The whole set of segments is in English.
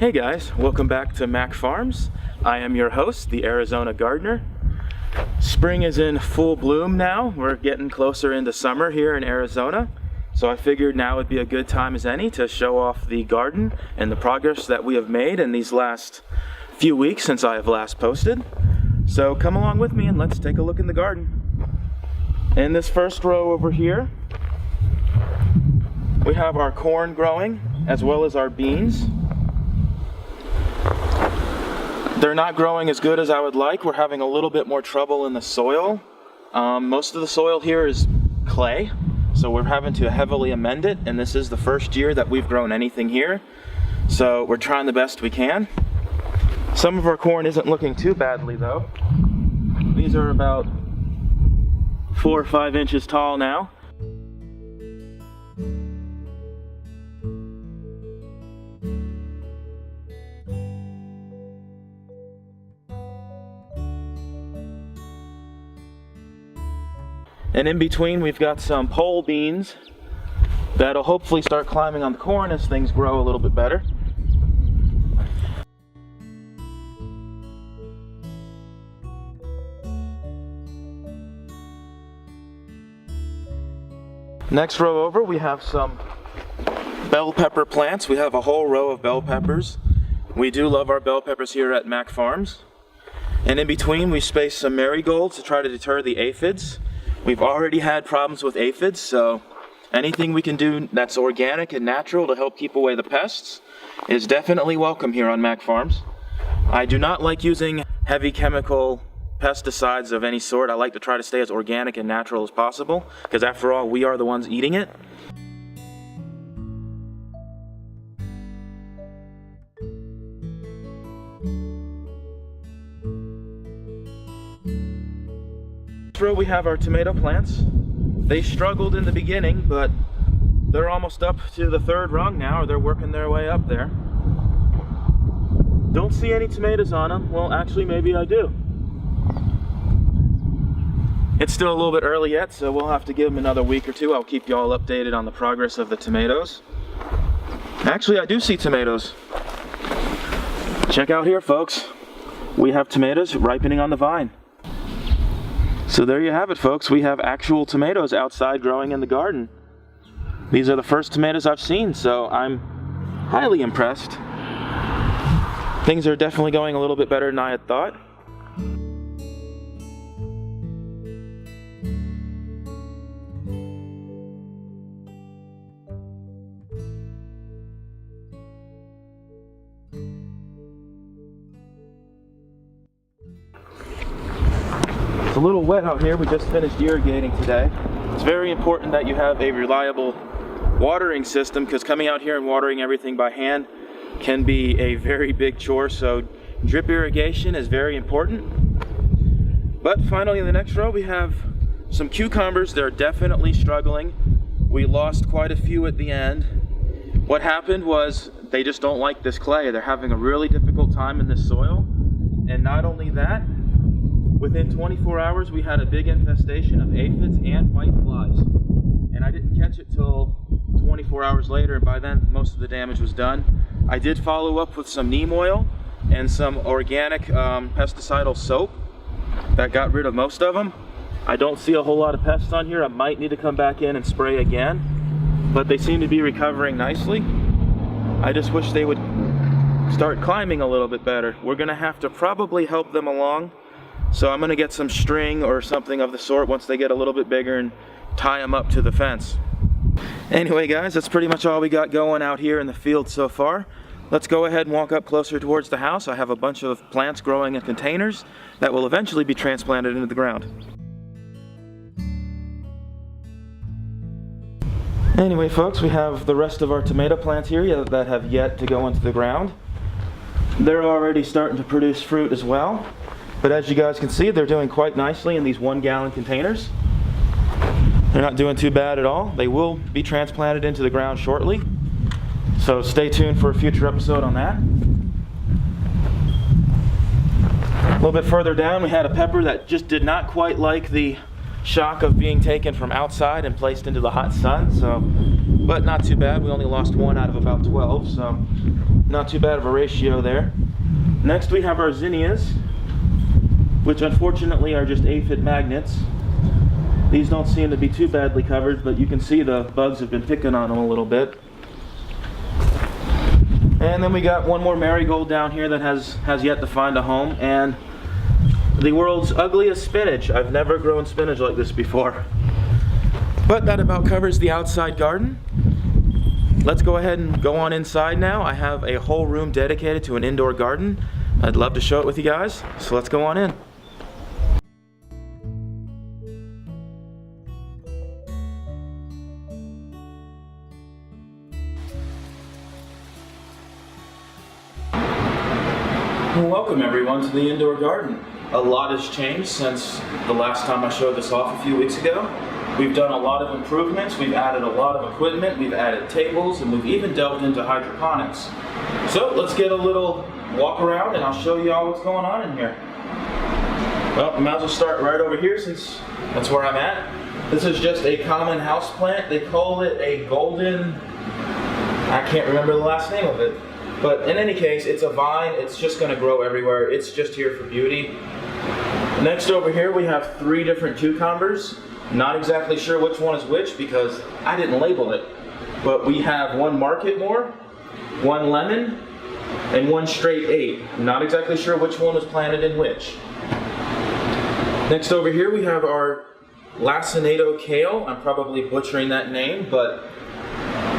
Hey guys, welcome back to Mac Farms. I am your host, the Arizona Gardener. Spring is in full bloom now. We're getting closer into summer here in Arizona. So I figured now would be a good time as any to show off the garden and the progress that we have made in these last few weeks since I have last posted. So come along with me and let's take a look in the garden. In this first row over here, we have our corn growing as well as our beans. They're not growing as good as I would like. We're having a little bit more trouble in the soil. Most of the soil here is clay, so we're having to heavily amend it, and this is the first year that we've grown anything here. So we're trying the best we can. Some of our corn isn't looking too badly though. These are about 4 or 5 inches tall now. And in between we've got some pole beans that'll hopefully start climbing on the corn as things grow a little bit better. Next row over we have some bell pepper plants. We have a whole row of bell peppers. We do love our bell peppers here at Mac Farms. And in between we spaced some marigolds to try to deter the aphids. We've already had problems with aphids, so anything we can do that's organic and natural to help keep away the pests is definitely welcome here on Mac Farms. I do not like using heavy chemical pesticides of any sort. I like to try to stay as organic and natural as possible, because after all, we are the ones eating it. We have our tomato plants. They struggled in the beginning, but they're almost up to the 3rd rung now, or they're working their way up there. Don't see any tomatoes on them. Well, actually, maybe I do. It's still a little bit early yet, so we'll have to give them another week or two. I'll keep you all updated on the progress of the tomatoes. Actually, I do see tomatoes. Check out here, folks. We have tomatoes ripening on the vine. So there you have it, folks. We have actual tomatoes outside growing in the garden. These are the first tomatoes I've seen, so I'm highly impressed. Things are definitely going a little bit better than I had thought. It's a little wet out here. We just finished irrigating today. It's very important that you have a reliable watering system, because coming out here and watering everything by hand can be a very big chore, so drip irrigation is very important. But finally, in the next row we have some cucumbers. They're definitely struggling. We lost quite a few at the end. What happened was they just don't like this clay. They're having a really difficult time in this soil. And not only that, within 24 hours, we had a big infestation of aphids and white flies. And I didn't catch it till 24 hours later, and by then, most of the damage was done. I did follow up with some neem oil and some organic pesticidal soap that got rid of most of them. I don't see a whole lot of pests on here. I might need to come back in and spray again, but they seem to be recovering nicely. I just wish they would start climbing a little bit better. We're gonna have to probably help them along. So I'm gonna get some string or something of the sort once they get a little bit bigger and tie them up to the fence. Anyway guys, that's pretty much all we got going out here in the field so far. Let's go ahead and walk up closer towards the house. I have a bunch of plants growing in containers that will eventually be transplanted into the ground. Anyway folks, we have the rest of our tomato plants here that have yet to go into the ground. They're already starting to produce fruit as well. But as you guys can see, they're doing quite nicely in these 1-gallon containers. They're not doing too bad at all. They will be transplanted into the ground shortly. So stay tuned for a future episode on that. A little bit further down, we had a pepper that just did not quite like the shock of being taken from outside and placed into the hot sun. So but not too bad. We only lost 1 out of about 12, so not too bad of a ratio there. Next we have our zinnias, which unfortunately are just aphid magnets. These don't seem to be too badly covered, but you can see the bugs have been picking on them a little bit. And then we got one more marigold down here that has yet to find a home, and the world's ugliest spinach. I've never grown spinach like this before. But that about covers the outside garden. Let's go ahead and go on inside now. I have a whole room dedicated to an indoor garden. I'd love to show it with you guys, so let's go on in. Well, welcome everyone to the indoor garden. A lot has changed since the last time I showed this off a few weeks ago. We've done a lot of improvements, we've added a lot of equipment, we've added tables, and we've even delved into hydroponics. So let's get a little walk around and I'll show you all what's going on in here. Well, I might as well start right over here since that's where I'm at. This is just a common house plant. They call it a golden, I can't remember the last name of it. But in any case, it's a vine. It's just going to grow everywhere. It's just here for beauty. Next over here we have 3 different cucumbers. Not exactly sure which one is which because I didn't label it. But we have one market more, one lemon, and one straight 8. Not exactly sure which one was planted in which. Next over here we have our lacinato kale. I'm probably butchering that name, but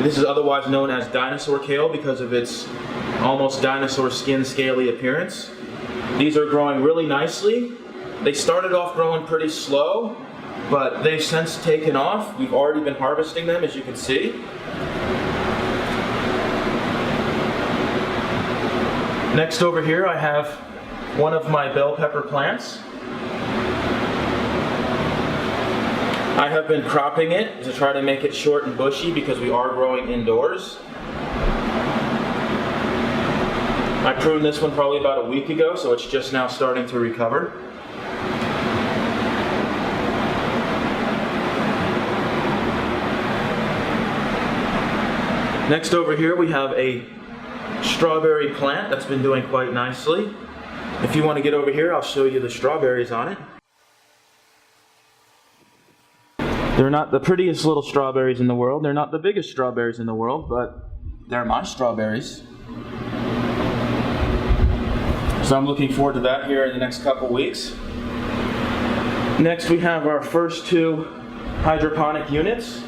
this is otherwise known as dinosaur kale because of its almost dinosaur skin scaly appearance. These are growing really nicely. They started off growing pretty slow, but they've since taken off. We've already been harvesting them, as you can see. Next over here I have one of my bell pepper plants. I have been cropping it to try to make it short and bushy because we are growing indoors. I pruned this one probably about a week ago, so it's just now starting to recover. Next over here we have a strawberry plant that's been doing quite nicely. If you want to get over here, I'll show you the strawberries on it. They're not the prettiest little strawberries in the world. They're not the biggest strawberries in the world, but they're my strawberries. So I'm looking forward to that here in the next couple weeks. Next we have our first 2 hydroponic units.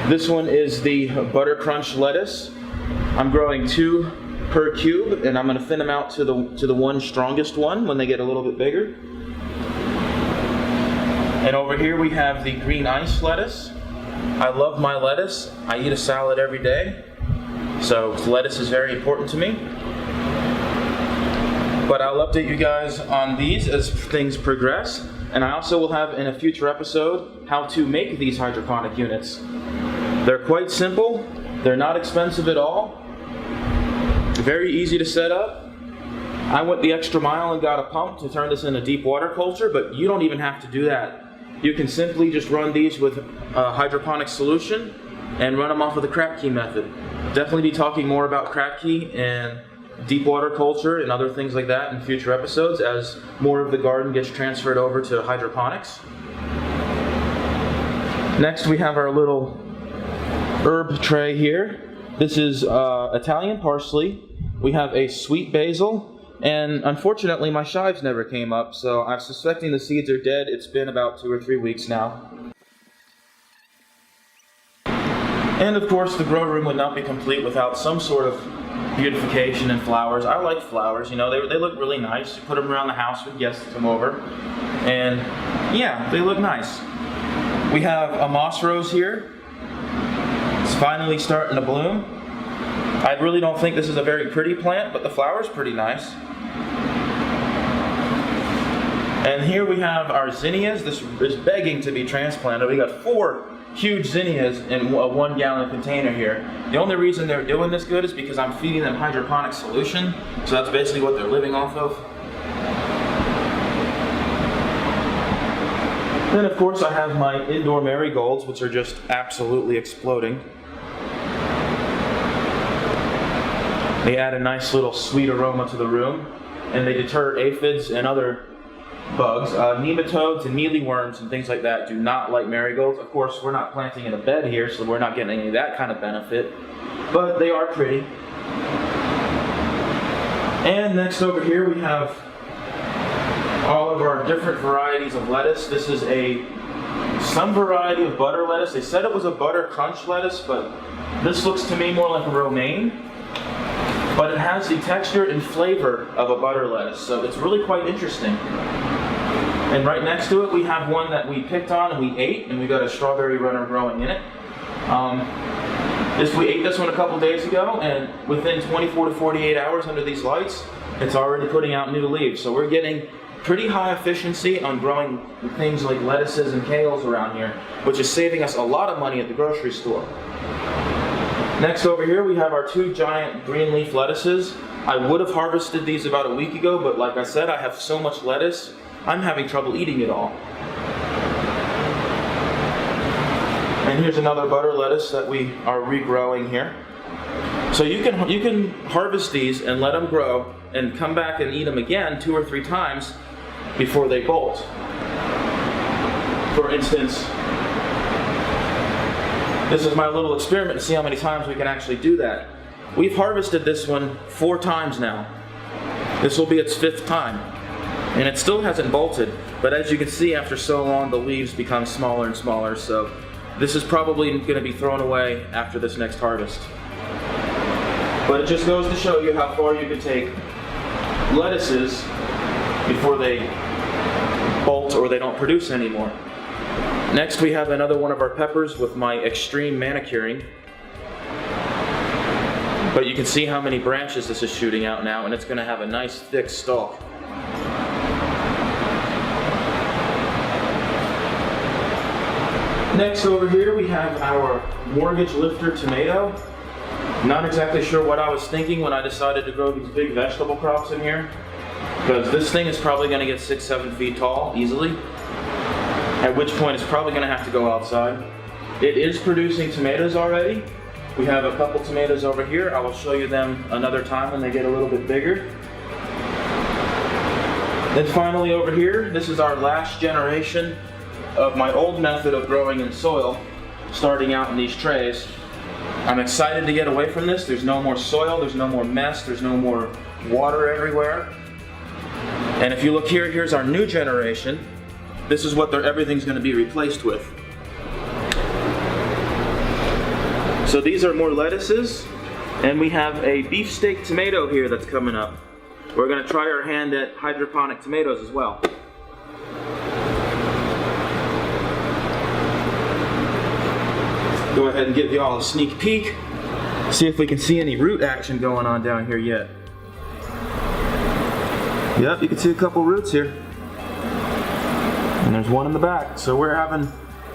This one is the Butter Crunch lettuce. I'm growing 2 per cube, and I'm going to thin them out to the one strongest one when they get a little bit bigger. And over here we have the green ice lettuce. I love my lettuce. I eat a salad every day, so lettuce is very important to me. But I'll update you guys on these as things progress, and I also will have in a future episode how to make these hydroponic units. They're quite simple, they're not expensive at all. Very easy to set up. I went the extra mile and got a pump to turn this into deep water culture, but you don't even have to do that. You can simply just run these with a hydroponic solution and run them off of the crab key method. Definitely be talking more about crab key and deep water culture and other things like that in future episodes as more of the garden gets transferred over to hydroponics. Next we have our little herb tray here. This is Italian parsley. We have a sweet basil, and unfortunately my chives never came up, so I'm suspecting the seeds are dead. It's been about 2 or 3 weeks now. And of course the grow room would not be complete without some sort of beautification and flowers. I like flowers, you know, they look really nice. You put them around the house when guests come over, and yeah, they look nice. We have a moss rose here. It's finally starting to bloom. I really don't think this is a very pretty plant, but the flower's pretty nice. And here we have our zinnias. This is begging to be transplanted. We got 4 huge zinnias in a 1-gallon container here. The only reason they're doing this good is because I'm feeding them hydroponic solution, so that's basically what they're living off of. Then of course I have my indoor marigolds, which are just absolutely exploding. They add a nice little sweet aroma to the room, and they deter aphids and other bugs. Nematodes and mealyworms and things like that do not like marigolds. Of course, we're not planting in a bed here, so we're not getting any of that kind of benefit, but they are pretty. And next over here we have all of our different varieties of lettuce. This is some variety of butter lettuce. They said it was a butter crunch lettuce, but this looks to me more like a romaine. But it has the texture and flavor of a butter lettuce, so it's really quite interesting. And right next to it we have one that we picked on and we ate, and we got a strawberry runner growing in it. We ate this one a couple days ago, and within 24 to 48 hours under these lights, it's already putting out new leaves. So we're getting pretty high efficiency on growing things like lettuces and kales around here, which is saving us a lot of money at the grocery store. Next over here we have our two giant green leaf lettuces. I would have harvested these about a week ago, but like I said, I have so much lettuce, I'm having trouble eating it all. And here's another butter lettuce that we are regrowing here. So you can harvest these and let them grow and come back and eat them again 2 or 3 times before they bolt. For instance, this is my little experiment to see how many times we can actually do that. We've harvested this one 4 times now. This will be its 5th time. And it still hasn't bolted, but as you can see, after so long, the leaves become smaller and smaller, so this is probably going to be thrown away after this next harvest. But it just goes to show you how far you can take lettuces before they bolt or they don't produce anymore. Next we have another one of our peppers with my extreme manicuring. But you can see how many branches this is shooting out now, and it's going to have a nice thick stalk. Next over here we have our mortgage lifter tomato. Not exactly sure what I was thinking when I decided to grow these big vegetable crops in here, because this thing is probably going to get 6-7 feet tall easily, at which point it's probably going to have to go outside. It is producing tomatoes already. We have a couple tomatoes over here. I will show you them another time when they get a little bit bigger. Then finally over here, this is our last generation of my old method of growing in soil, starting out in these trays. I'm excited to get away from this. There's no more soil, there's no more mess, there's no more water everywhere. And if you look here, here's our new generation. This is what everything's going to be replaced with. So these are more lettuces, and we have a beefsteak tomato here that's coming up. We're going to try our hand at hydroponic tomatoes as well. Go ahead and give you all a sneak peek. See if we can see any root action going on down here yet. Yep, you can see a couple roots here. And there's one in the back. So we're having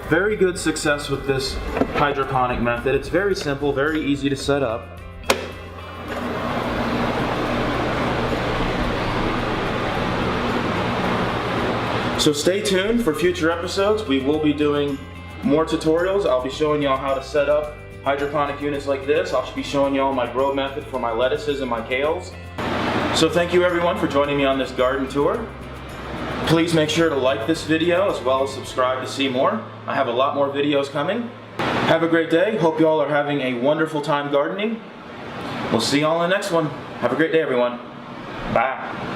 very good success with this hydroponic method. It's very simple, very easy to set up. So stay tuned for future episodes. We will be doing more tutorials. I'll be showing y'all how to set up hydroponic units like this. I'll be showing y'all my grow method for my lettuces and my kales. So thank you everyone for joining me on this garden tour. Please make sure to like this video as well as subscribe to see more. I have a lot more videos coming. Have a great day. Hope y'all are having a wonderful time gardening. We'll see y'all in the next one. Have a great day everyone. Bye.